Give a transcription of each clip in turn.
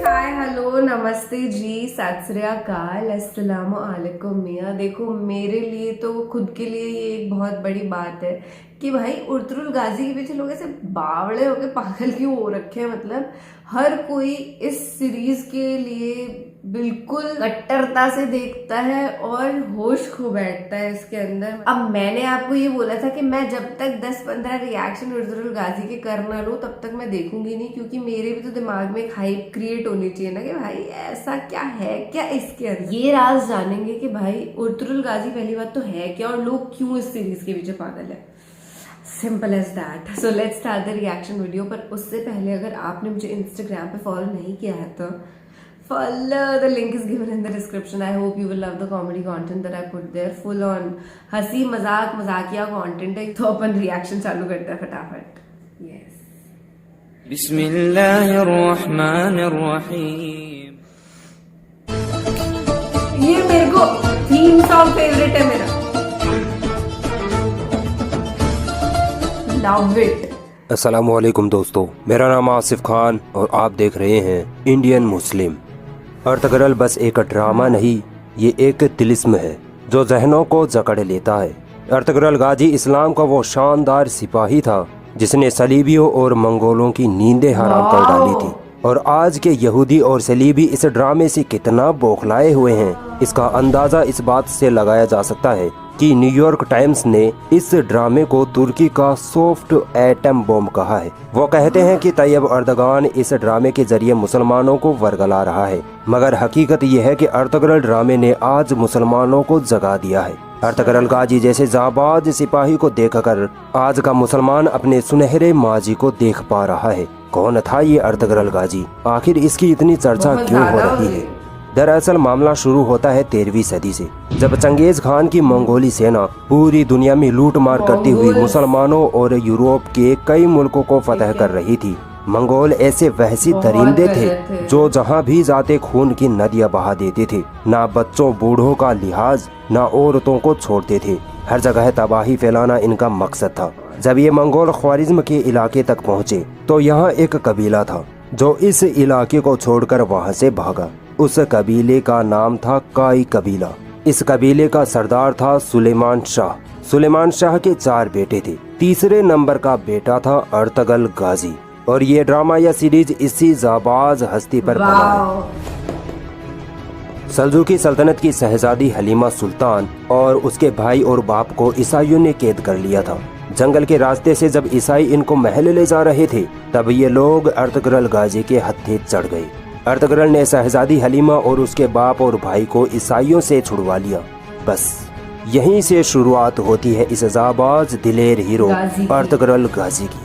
Hi hello नमस्ते जी, सत श्री अकाल, अस्सलाम वालेकुम मियाँ। देखो, मेरे लिए तो खुद के लिए ये एक बहुत बड़ी बात है कि भाई उर्तुल गाजी के पीछे लोग ऐसे बावड़े होके पागल क्यों हो रखे हैं। मतलब हर कोई इस सीरीज के लिए बिल्कुल कट्टरता से देखता है और होश खो बैठता है इसके अंदर। अब मैंने आपको ये बोला था कि मैं जब तक 10-15 रिएक्शन उर्तुल गाजी के कर ना लूं तब तक मैं देखूंगी नहीं, क्योंकि मेरे भी तो दिमाग में एक हाइप क्रिएट होनी चाहिए ना कि भाई ऐसा क्या है क्या इसके अंदर। ये राज जानेंगे कि भाई उर्तुल गाजी पहली बात तो है क्या और लोग क्यों इस सीरीज के पीछे पागल है। Simple as that. So let's start the reaction video. पर उससे पहले अगर आपने मुझे इंस्टाग्राम पे फॉलो नहीं किया है तो follow, the link is given in the description. I hope you will love the comedy content that I put there. Full on हंसी मजाक मजाकिया कंटेंट है। तो अपन रिएक्शन चालू करते हैं फटाफट। यस, बिस्मिल्लाहिर्रहमानिर्रहीम। ये मेरे को थीम सॉन्ग फेवरेट है मेरा। Love it. अस्सलामुअलैकुम दोस्तों, मेरा नाम आसिफ खान और आप देख रहे हैं इंडियन मुस्लिम। अर्तगरल बस एक ड्रामा नहीं, ये एक तिलिस्म है जो जहनों को जकड़ लेता है। अर्तगरल गाजी इस्लाम का वो शानदार सिपाही था जिसने सलीबियों और मंगोलों की नींदें हराम कर डाली थी। और आज के यहूदी और सलीबी इस ड्रामे से कितना बौखलाए हुए हैं, इसका अंदाजा इस बात से लगाया जा सकता है कि न्यूयॉर्क टाइम्स ने इस ड्रामे को तुर्की का सॉफ्ट एटम बॉम्ब कहा है। वो कहते हैं कि तैयब अर्दगान इस ड्रामे के जरिए मुसलमानों को वरगला रहा है, मगर हकीकत यह है कि अर्तगरल ड्रामे ने आज मुसलमानों को जगा दिया है। अर्तगरल गाजी जैसे जाबाज सिपाही को देखकर आज का मुसलमान अपने सुनहरे माजी को देख पा रहा है। कौन था ये अर्तगरल गाजी? आखिर इसकी इतनी चर्चा क्यों हो रही है? दरअसल मामला शुरू होता है 13वीं सदी से, जब चंगेज खान की मंगोली सेना पूरी दुनिया में लूट मार करती हुई मुसलमानों और यूरोप के कई मुल्कों को फतह कर रही थी। मंगोल ऐसे वहशी दरिंदे थे जो जहां भी जाते खून की नदियां बहा देते थे। ना बच्चों बूढ़ों का लिहाज, ना औरतों को छोड़ते थे। हर जगह तबाही फैलाना इनका मकसद था। जब ये मंगोल ख्वारिज्म के इलाके तक पहुँचे तो यहाँ एक कबीला था जो इस इलाके को छोड़कर वहाँ से भागा। उस कबीले का नाम था काई कबीला। इस कबीले का सरदार था सुलेमान शाह। सुलेमान शाह के 4 बेटे थे। तीसरे नंबर का बेटा था अर्तगल गाजी। और ये ड्रामा या सीरीज इसी जाबाज हस्ती पर बना है। सल्जूकी सल्तनत की शहजादी हलीमा सुल्तान और उसके भाई और बाप को ईसाइयों ने कैद कर लिया था। जंगल के रास्ते से जब ईसाई इनको महल ले जा रहे थे तब ये लोग अर्तगरल गाजी के हत्थे चढ़ गए। अर्तगरल ने शहजादी हलीमा और उसके बाप और भाई को ईसाइयों से छुड़वा लिया। बस यहीं से शुरुआत होती है इस जाबाज दिलेर हीरो अर्तगरल गाजी की।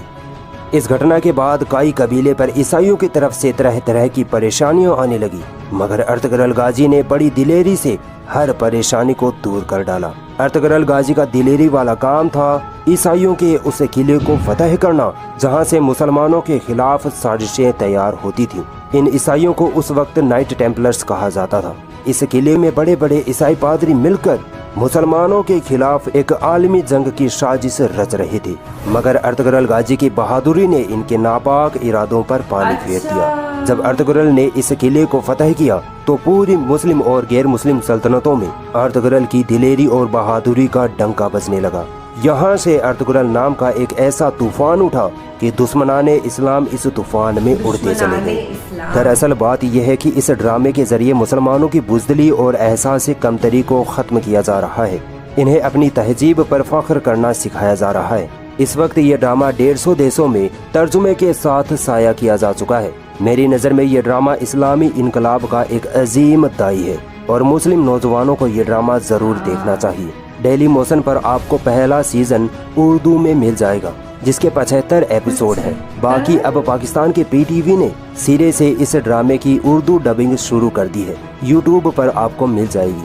इस घटना के बाद काई कबीले पर ईसाइयों की तरफ से तरह तरह की परेशानियां आने लगी, मगर अर्तगरल गाजी ने बड़ी दिलेरी से हर परेशानी को दूर कर डाला। अर्तगरल गाजी का दिलेरी वाला काम था ईसाइयों के उस किले को फतह करना जहां से मुसलमानों के खिलाफ साजिशें तैयार होती थी। इन ईसाइयों को उस वक्त नाइट टेम्पलर्स कहा जाता था। इस किले में बड़े बड़े ईसाई पादरी मिलकर मुसलमानों के खिलाफ एक आलमी जंग की साजिश रच रहे थे, मगर अर्तगरल गाजी की बहादुरी ने इनके नापाक इरादों पर पानी फेर दिया। जब अर्तगरल ने इस किले को फतह किया तो पूरी मुस्लिम और गैर मुस्लिम सल्तनतों में अर्तगरल की दिलेरी और बहादुरी का डंका बजने लगा। यहाँ से अर्तगरल नाम का एक ऐसा तूफान उठा कि दुश्मनाने इस्लाम इस तूफान में उड़ते चले गए। दरअसल बात यह है कि इस ड्रामे के जरिए मुसलमानों की बुज़दिली और एहसास कमतरी को खत्म किया जा रहा है। इन्हें अपनी तहजीब पर फख्र करना सिखाया जा रहा है। इस वक्त ये ड्रामा 150 देशों में तर्जुमे के साथ साया किया जा चुका है। मेरी नज़र में ये ड्रामा इस्लामी इनकलाब का एक अजीम दाई है और मुस्लिम नौजवानों को ये ड्रामा जरूर देखना चाहिए। डेली मोशन पर आपको पहला सीजन उर्दू में मिल जाएगा जिसके 75 एपिसोड हैं। बाकी अब पाकिस्तान के PTV ने सिरे से इस ड्रामे की उर्दू डबिंग शुरू कर दी है। YouTube पर आपको मिल जाएगी।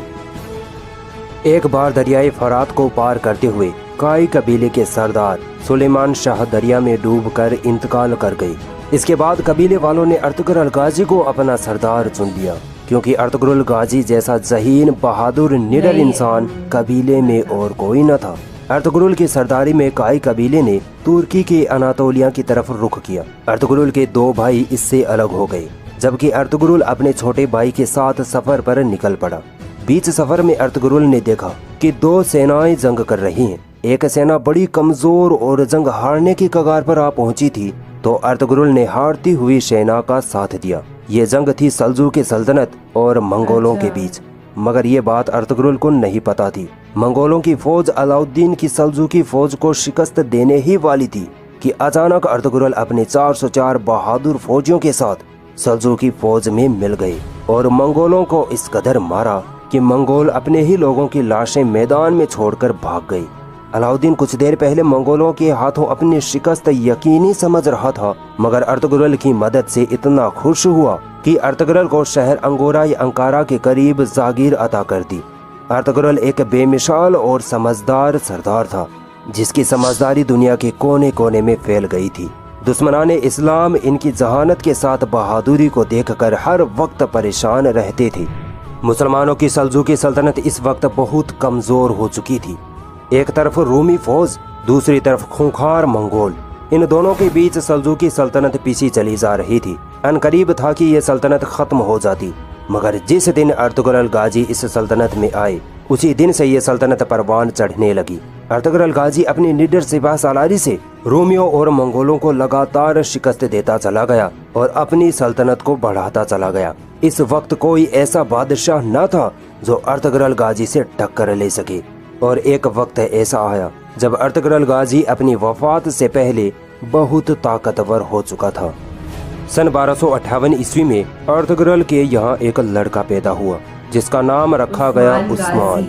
एक बार दरियाए फरात को पार करते हुए काई कबीले के सरदार सुलेमान शाह दरिया में डूबकर इंतकाल कर गए। इसके बाद कबीले वालों ने अर्तगरल गाजी को अपना सरदार चुन लिया, क्योंकि अर्तगरल गाजी जैसा जहीन बहादुर निडर इंसान कबीले में और कोई न था। अर्तुगरुल की सरदारी में काई कबीले ने तुर्की के अनातोलिया की तरफ रुख किया। अर्तुगरुल के 2 भाई इससे अलग हो गए, जबकि अर्तुगरुल अपने छोटे भाई के साथ सफर पर निकल पड़ा। बीच सफर में अर्तुगरुल ने देखा कि 2 सेनाएं जंग कर रही हैं। एक सेना बड़ी कमजोर और जंग हारने की कगार पर आ पहुंची थी, तो अर्तुगरुल ने हारती हुई सेना का साथ दिया। ये जंग थी सल्जूकी सल्तनत और मंगोलों के बीच। मगर ये बात अर्तुगरुल को नहीं पता थी। मंगोलों की फौज अलाउद्दीन की सल्जूकी फौज को शिकस्त देने ही वाली थी कि अचानक अर्तुगरुल अपने 404 बहादुर फौजियों के साथ सल्जूकी फौज में मिल गए और मंगोलों को इस कदर मारा कि मंगोल अपने ही लोगों की लाशें मैदान में छोड़कर भाग गए। अलाउद्दीन कुछ देर पहले मंगोलों के हाथों अपनी शिकस्त यकीनी समझ रहा था, मगर अर्तुगरुल की मदद से इतना खुश हुआ कि अर्तुगरुल को शहर अंगोरा या अंकारा के करीब जागीर अता कर दी। अर्तुगरुल एक बेमिसाल और समझदार सरदार था, जिसकी समझदारी दुनिया के कोने कोने में फैल गई थी। दुश्मनाने इस्लाम इनकी जहानत के साथ बहादुरी को देखकर हर वक्त परेशान रहते थे। मुसलमानों की सल्जूकी सल्तनत इस वक्त बहुत कमजोर हो चुकी थी। एक तरफ रूमी फौज, दूसरी तरफ खूंखार मंगोल। इन दोनों के बीच सल्जूकी सल्तनत पीछे चली जा रही थी। अनकरीब था कि यह सल्तनत खत्म हो जाती, मगर जिस दिन अर्तुगरुल गाजी इस सल्तनत में आए, उसी दिन से यह सल्तनत परवान चढ़ने लगी। अर्तुगरुल गाजी अपनी निडर सिपाह सालारी से रोमियों और मंगोलों को लगातार शिकस्त देता चला गया और अपनी सल्तनत को बढ़ाता चला गया। इस वक्त कोई ऐसा बादशाह न था जो अर्तुगरुल गाजी से टक्कर ले सके। और एक वक्त ऐसा आया जब अर्तुगरुल गाजी अपनी वफात से पहले बहुत ताकतवर हो चुका था। सन 1258 ईस्वी में अर्तुगरुल के यहाँ एक लड़का पैदा हुआ, जिसका नाम रखा गया उस्मान।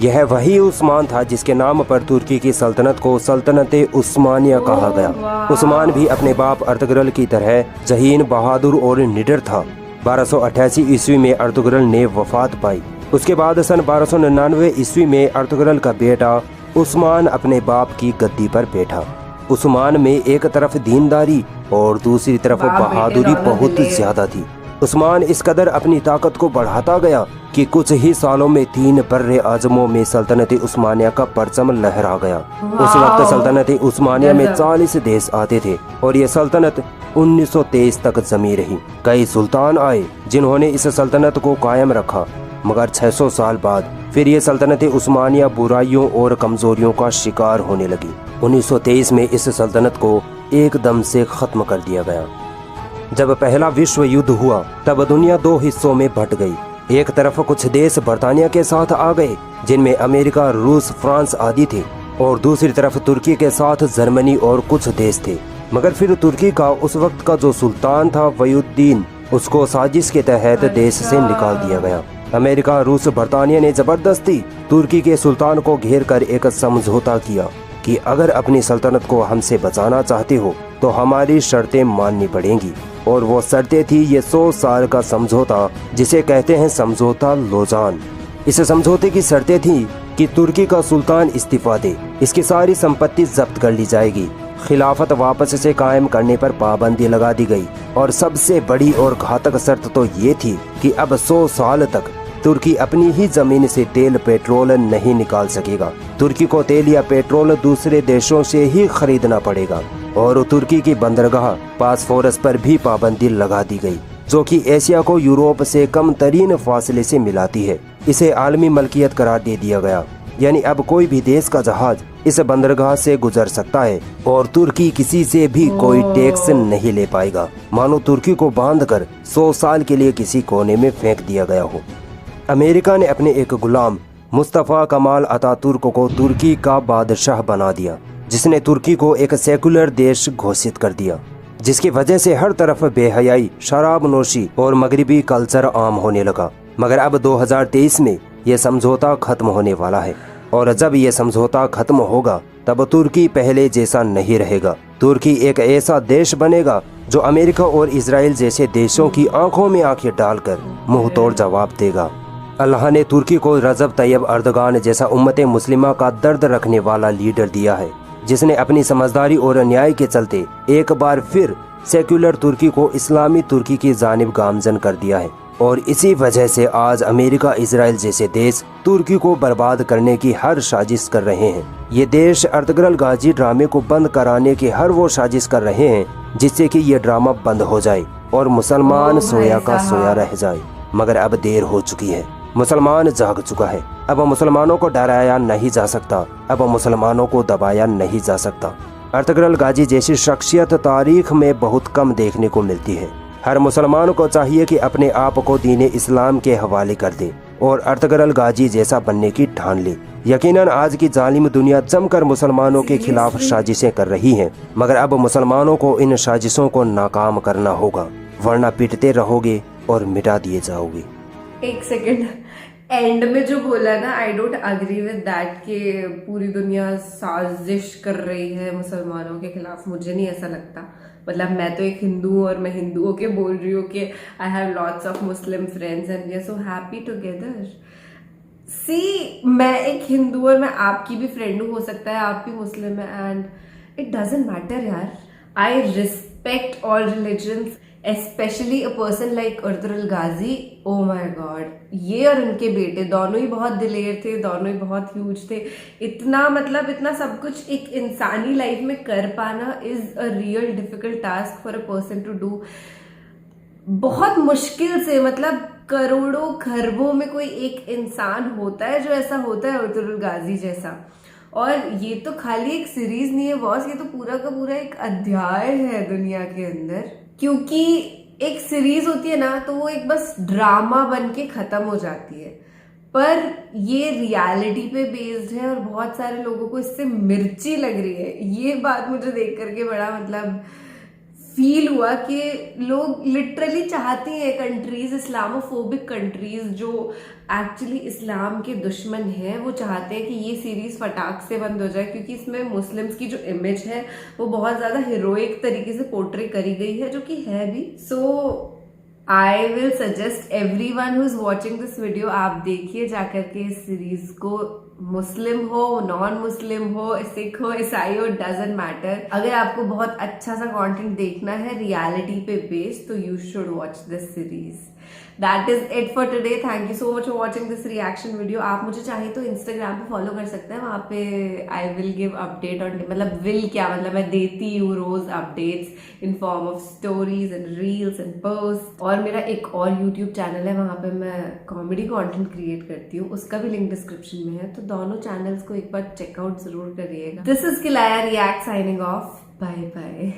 यह वही उस्मान था जिसके नाम पर तुर्की की सल्तनत को सल्तनत उस्मानिया कहा गया। उस्मान भी अपने बाप अर्तुगरुल की तरह जहीन, बहादुर और निडर था। 1288 ईस्वी में अर्तुगरुल ने वफात पाई। उसके बाद सन 1299 ईस्वी में अर्तुगरुल का बेटा उस्मान अपने बाप की गद्दी पर बैठा। उस्मान में एक तरफ दीनदारी और दूसरी तरफ बहादुरी बहुत ज्यादा थी। उस्मान इस कदर अपनी ताकत को बढ़ाता गया कि कुछ ही सालों में 3 बर्रे आजमों में सल्तनत उस्मानिया का परचम लहरा गया। उस वक्त सल्तनत उस्मानिया में 40 देश आते थे और ये सल्तनत 1923 तक जमी रही। कई सुल्तान आए जिन्होंने इस सल्तनत को कायम रखा, मगर 600 साल बाद फिर ये सल्तनत उस्मानिया बुराइयों और कमजोरियों का शिकार होने लगी। 1923 में इस सल्तनत को एकदम से खत्म कर दिया गया। जब पहला विश्व युद्ध हुआ तब दुनिया 2 हिस्सों में बंट गई। एक तरफ कुछ देश बर्तानिया के साथ आ गए, जिनमें अमेरिका, रूस, फ्रांस आदि थे, और दूसरी तरफ तुर्की के साथ जर्मनी और कुछ देश थे। मगर फिर तुर्की का उस वक्त का जो सुल्तान था वयुद्दीन, उसको साजिश के तहत देश से निकाल दिया गया। अमेरिका, रूस, बर्तानिया ने जबरदस्ती तुर्की के सुल्तान को घेर कर एक समझौता किया कि अगर अपनी सल्तनत को हमसे बचाना चाहते हो तो हमारी शर्तें माननी पड़ेंगी। और वो शर्तें थी ये 100 साल का समझौता, जिसे कहते हैं समझौता लोजान। इस समझौते की शर्तें थी कि तुर्की का सुल्तान इस्तीफा दे, इसकी सारी संपत्ति जब्त कर ली जाएगी, खिलाफत वापस से कायम करने पर पाबंदी लगा दी गई, और सबसे बड़ी और घातक शर्त तो ये थी कि अब 100 साल तक तुर्की अपनी ही जमीन से तेल पेट्रोल नहीं निकाल सकेगा। तुर्की को तेल या पेट्रोल दूसरे देशों से ही खरीदना पड़ेगा। और तुर्की की बंदरगाह बॉस्फोरस पर भी पाबंदी लगा दी गई, जो कि एशिया को यूरोप से कम तरीन फासले से मिलाती है। इसे आलमी मलकियत करार दे दिया गया, यानी अब कोई भी देश का जहाज इस बंदरगाह से गुजर सकता है और तुर्की किसी से भी कोई टैक्स नहीं ले पाएगा, मानो तुर्की को बांधकर 100 साल के लिए किसी कोने में फेंक दिया गया हो। अमेरिका ने अपने एक गुलाम मुस्तफ़ा कमाल अतातुर्क को तुर्की का बादशाह बना दिया, जिसने तुर्की को एक सेकुलर देश घोषित कर दिया, जिसकी वजह से हर तरफ बेहयाई, शराब नोशी और मगरिबी कल्चर आम होने लगा। मगर अब 2023 में यह समझौता खत्म होने वाला है, और जब यह समझौता खत्म होगा तब तुर्की पहले जैसा नहीं रहेगा। तुर्की एक ऐसा देश बनेगा जो अमेरिका और इजराइल जैसे देशों की आंखों में आंखें डालकर मुंह तोड़ जवाब देगा। अल्लाह ने तुर्की को रजब तैयब अर्दगान जैसा उम्मत मुस्लिमा का दर्द रखने वाला लीडर दिया है, जिसने अपनी समझदारी और न्याय के चलते एक बार फिर सेक्युलर तुर्की को इस्लामी तुर्की की जानिब गामजन कर दिया है। और इसी वजह से आज अमेरिका इजराइल जैसे देश तुर्की को बर्बाद करने की हर साजिश कर रहे हैं। ये देश अर्तगरल गाजी ड्रामे को बंद कराने की हर वो साजिश कर रहे हैं जिससे कि ये ड्रामा बंद हो जाए और मुसलमान सोया का सोया रह जाए। मगर अब देर हो चुकी है, मुसलमान जाग चुका है। अब मुसलमानों को डराया नहीं जा सकता, अब मुसलमानों को दबाया नहीं जा सकता। अर्तगरल गाजी जैसी शख्सियत तारीख में बहुत कम देखने को मिलती है। हर मुसलमान को चाहिए कि अपने आप को दीन इस्लाम के हवाले कर दे और अर्तगरल गाजी जैसा बनने की ठान ले। यकीनन आज की जालिम दुनिया जमकर मुसलमानों के खिलाफ साजिशें कर रही है, मगर अब मुसलमानों को इन साजिशों को नाकाम करना होगा, वरना पिटते रहोगे और मिटा दिए जाओगे। एक सेकेंड, एंड में जो बोला ना, I don't agree with that कि पूरी दुनिया साजिश कर रही है मुसलमानों के खिलाफ। मुझे नहीं ऐसा लगता। मतलब मैं तो एक हिंदू हूँ और मैं हिंदुओं के बोल रही हूँ कि I have lots of Muslim friends and we are so happy together. See, मैं एक हिंदू और मैं आपकी भी फ्रेंड हूँ, हो सकता है आप भी मुस्लिम है, एंड इट डजंट मैटर यार। I respect all religions, specially a person like Ertugrul Ghazi. Oh my God, ये और उनके बेटे दोनों ही बहुत दिलेर थे, दोनों ही बहुत ह्यूज थे। इतना मतलब इतना सब कुछ एक इंसानी लाइफ में कर पाना is a real difficult task for a person to do. बहुत मुश्किल से, मतलब करोड़ों खरबों में कोई एक इंसान होता है जो ऐसा होता है अर्तुगरुल गाजी जैसा। और ये तो खाली एक सीरीज नहीं है बॉस, ये तो पूरा का पूरा एक अध्याय है दुनिया के अंदर। क्योंकि एक सीरीज होती है ना तो वो एक बस ड्रामा बन के खत्म हो जाती है, पर ये रियलिटी पे बेस्ड है और बहुत सारे लोगों को इससे मिर्ची लग रही है। ये बात मुझे देख करके बड़ा मतलब फील हुआ कि लोग लिटरली चाहती हैं कंट्रीज, इस्लामोफोबिक कंट्रीज जो एक्चुअली इस्लाम के दुश्मन हैं, वो चाहते हैं कि ये सीरीज फटाक से बंद हो जाए, क्योंकि इसमें मुस्लिम्स की जो इमेज है वो बहुत ज्यादा हीरोइक तरीके से पोर्ट्रे करी गई है, जो कि है भी। So I will suggest every one who is watching this video, आप देखिए जाकर के इस सीरीज को। मुस्लिम हो, नॉन मुस्लिम हो, सिख हो, ईसाई हो, डजंट मैटर। अगर आपको बहुत अच्छा सा कंटेंट देखना है रियलिटी पे बेस्ड, तो you should watch this series. That is it for today. Thank you so much for watching this reaction video. आप मुझे चाहे तो इंस्टाग्राम पे फॉलो कर सकते हैं, वहां पे I will give update on, मतलब विल क्या, मतलब मैं देती हूँ रोज updates in form of stories and reels and post. और मेरा एक और यूट्यूब चैनल है, वहां पे मैं कॉमेडी कंटेंट क्रिएट करती हूँ, उसका भी लिंक डिस्क्रिप्शन में है, तो दोनों चैनल्स को एक बार चेकआउट जरूर करिएगा। दिस इज किलाया react signing off. Bye bye.